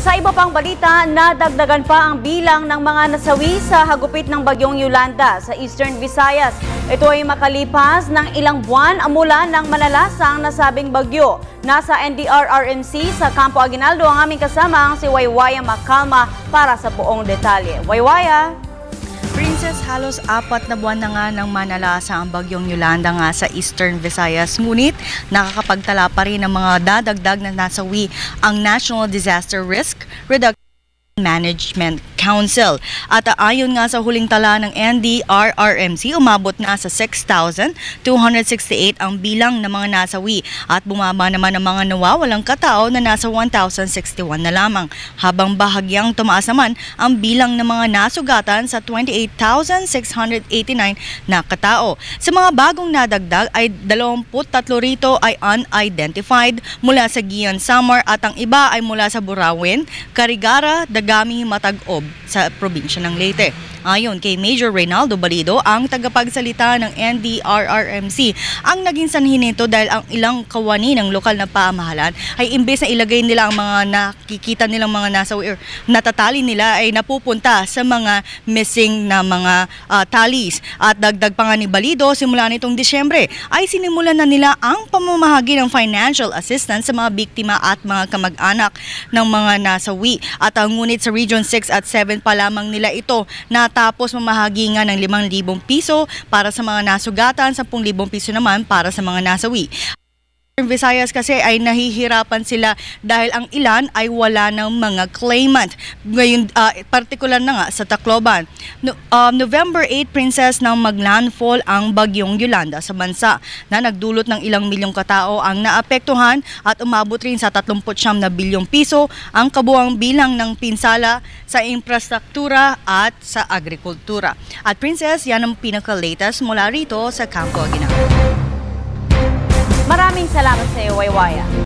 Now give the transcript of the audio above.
Sa iba pang balita, nadagdagan pa ang bilang ng mga nasawi sa hagupit ng bagyong Yolanda sa Eastern Visayas. Ito ay makalipas ng ilang buwan mula ng malalasang nasabing bagyo. Nasa NDRRMC sa Campo Aguinaldo ang aming kasama si Waywaya Macalma para sa buong detalye. Waywaya! Princess, halos 4 na buwan na nga nang manalasa ang bagyong Yolanda nga sa Eastern Visayas. Ngunit nakakapagtala pa rin ng mga dadagdag na nasawi ang National Disaster Risk Reduction Management Council. At ayon nga sa huling tala ng NDRRMC, umabot na sa 6,268 ang bilang ng mga nasawi at bumaba naman ang mga nawawalang katao na nasa 1,061 na lamang, habang bahagyang tumaas naman ang bilang ng mga nasugatan sa 28,689 na katao. Sa mga bagong nadagdag ay 23 rito ay unidentified mula sa Gion, Samar at ang iba ay mula sa Burawin, Carigara, Dagami, Matag-Ob sa probinsya ng Leyte. Ayon kay Major Reynaldo Balido, ang tagapagsalita ng NDRRMC, ang naging sanhi nito dahil ang ilang kawani ng lokal na pamahalaan ay imbes na ilagay nila ang mga nakikita nilang mga nasawi or natatali nila ay napupunta sa mga missing na mga talis. At dagdag pa nga ni Balido, simula nitong Disyembre ay sinimulan na nila ang pamamahagi ng financial assistance sa mga biktima at mga kamag-anak ng mga nasawi. At ngunit sa Region 6 at 7 pa lamang nila ito natapos mamahagi nga ng 5,000 piso para sa mga nasugatan, 10,000 piso naman para sa mga nasawi. Visayas kasi ay nahihirapan sila dahil ang ilan ay wala ng mga claimant. Ngayon, partikular na nga sa Tacloban. November 8, Princess, nang maglandfall ang bagyong Yolanda sa bansa na nagdulot ng ilang milyong katao ang naapektuhan at umabot rin sa 39 na bilyong piso ang kabuang bilang ng pinsala sa infrastruktura at sa agrikultura. At Princess, yan ang pinaka-latest mula rito sa Campo Aguinaldo. Maraming salamat sa iyo, Waywaya.